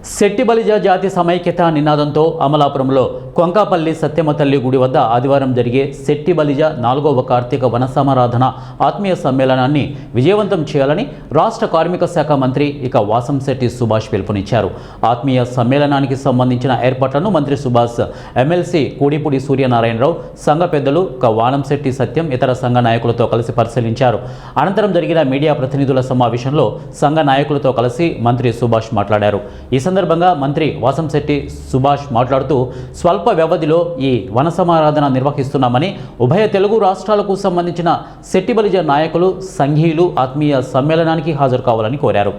శెట్టి బలిజ జాతి సమైక్యత నినాదంతో అమలాపురంలో కొంకాపల్లి సత్యమ తల్లి గుడి వద్ద ఆదివారం జరిగే శెట్టి బలిజ 4వ కార్తీక వన సమారాధన ఆత్మీయ సమ్మేళనాన్ని విజయవంతం చేయాలని రాష్ట్ర కార్మిక శాఖ మంత్రి వాసంశెట్టి సుభాష్ పిలుపునిచ్చారు. ఆత్మీయ సమ్మేళనానికి సంబంధించిన ఏర్పాట్లను మంత్రి సుభాష్ ఎమ్మెల్సీ కూడిపూడి సూర్యనారాయణరావు, సంఘ పెద్దలు వానంశెట్టి సత్యం, ఇతర సంఘ నాయకులతో కలిసి పరిశీలించారు. అనంతరం జరిగిన మీడియా ప్రతినిధుల సమావేశంలో సంఘ నాయకులతో కలిసి మంత్రి సుభాష్ మాట్లాడారు. ఈ సందర్భంగా మంత్రి వాసంశెట్టి సుభాష్ మాట్లాడుతూ స్వల్ప వ్యవధిలో ఈ వన సమారాధన నిర్వహిస్తున్నామని, ఉభయ తెలుగు రాష్ట్రాలకు సంబంధించిన శెట్టి బలిజ నాయకులు, సంఘీయులు ఆత్మీయ సమ్మేళనానికి హాజరు కావాలని కోరారు.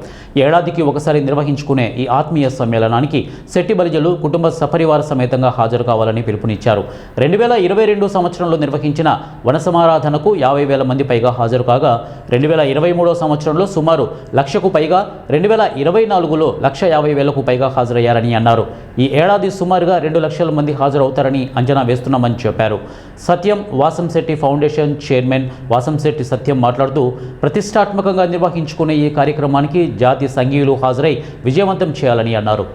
ఏడాదికి ఒకసారి నిర్వహించుకునే ఈ ఆత్మీయ సమ్మేళనానికి శెట్టి బలిజలు కుటుంబ సపరివార సమేతంగా హాజరు కావాలని పిలుపునిచ్చారు. 2022 సంవత్సరంలో నిర్వహించిన వన సమారాధనకు 50,000 మంది పైగా హాజరు కాగా, 2023 సంవత్సరంలో సుమారు 1,00,000కు పైగా, 2024లో 1,50,000కు పైగా హాజరయ్యారని అన్నారు. ఈ ఏడాది సుమారుగా 2 లక్షల మంది హాజరవుతారని అంచనా వేస్తున్నామని చెప్పారు. సత్యం వాసంశెట్టి ఫౌండేషన్ చైర్మన్ వాసంశెట్టి సత్యం మాట్లాడుతూ ప్రతిష్టాత్మకంగా నిర్వహించుకునే ఈ కార్యక్రమానికి జాతి సంఘీయులు హాజరై విజయవంతం చేయాలని అన్నారు.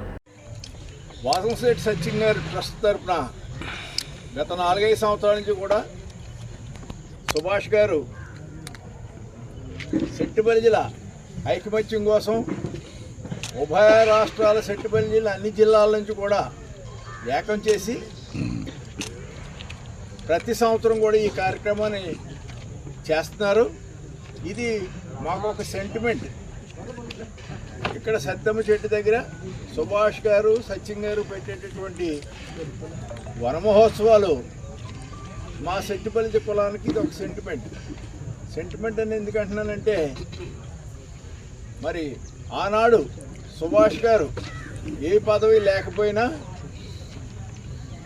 వాసంశెట్టి సత్యం గారి ట్రస్ట్ తరఫున గత 4-5 సంవత్సరాల నుంచి కూడా సుభాష్ గారు శెట్టి బలిజల ఐకమత్యం కోసం ఉభయ రాష్ట్రాల శెట్టి బలిజలు అన్ని జిల్లాల నుంచి కూడా ఏకం చేసి ప్రతి సంవత్సరం కూడా ఈ కార్యక్రమాన్ని చేస్తున్నారు. ఇది మాకు ఒక సెంటిమెంట్. ఇక్కడ సత్యమ్మ చెట్టు దగ్గర సుభాష్ గారు, సత్యం గారు పెట్టేటటువంటి వనమహోత్సవాలు మా శెట్టి బలిజ కులానికి ఇది ఒక సెంటిమెంట్ అని ఎందుకు అంటున్నానంటే, మరి ఆనాడు సుభాష్ గారు ఏ పదవి లేకపోయినా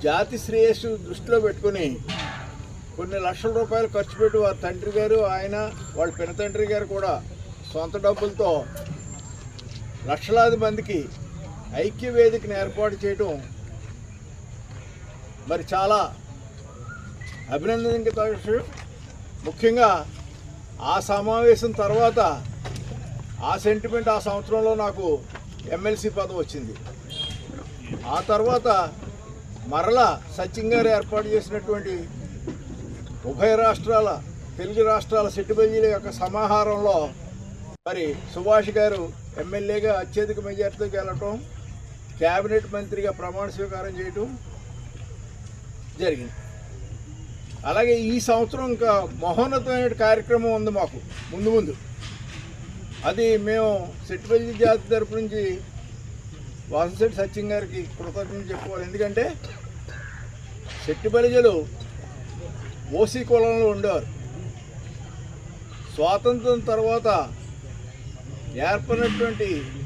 జాతి శ్రేయస్సు దృష్టిలో పెట్టుకుని కొన్ని లక్షల రూపాయలు ఖర్చు పెట్టి వారి తండ్రి గారు, ఆయన వాళ్ళ పెనతండ్రి గారు కూడా సొంత డబ్బులతో లక్షలాది మందికి ఐక్య వేదికను ఏర్పాటు చేయడం మరి చాలా అభినందనీయ విషయం. ముఖ్యంగా ఆ సమావేశం తర్వాత ఆ సెంటిమెంట్ ఆ సంవత్సరంలో నాకు ఎమ్మెల్సీ పదవి వచ్చింది. ఆ తర్వాత మరలా సత్యం గారు ఏర్పాటు చేసినటువంటి ఉభయ రాష్ట్రాల తెలుగు రాష్ట్రాల శెట్టి బలిజల యొక్క సమాహారంలో మరి సుభాష్ గారు ఎమ్మెల్యేగా అత్యధిక మెజార్టీతో గెలవటం, క్యాబినెట్ మంత్రిగా ప్రమాణ స్వీకారం చేయటం జరిగింది. అలాగే ఈ సంవత్సరం ఇంకా మహోన్నతమైన కార్యక్రమం ఉంది మాకు ముందు. అది మేము శెట్టి బలిజ జాతి తరపు నుంచి వాసంశెట్టి సత్యం గారికి కృతజ్ఞతలు చెప్పుకోవాలి. ఎందుకంటే శెట్టి బలిజలు ఓసీ కులంలో ఉండేవారు. స్వాతంత్రం తర్వాత ఏర్పడినటువంటి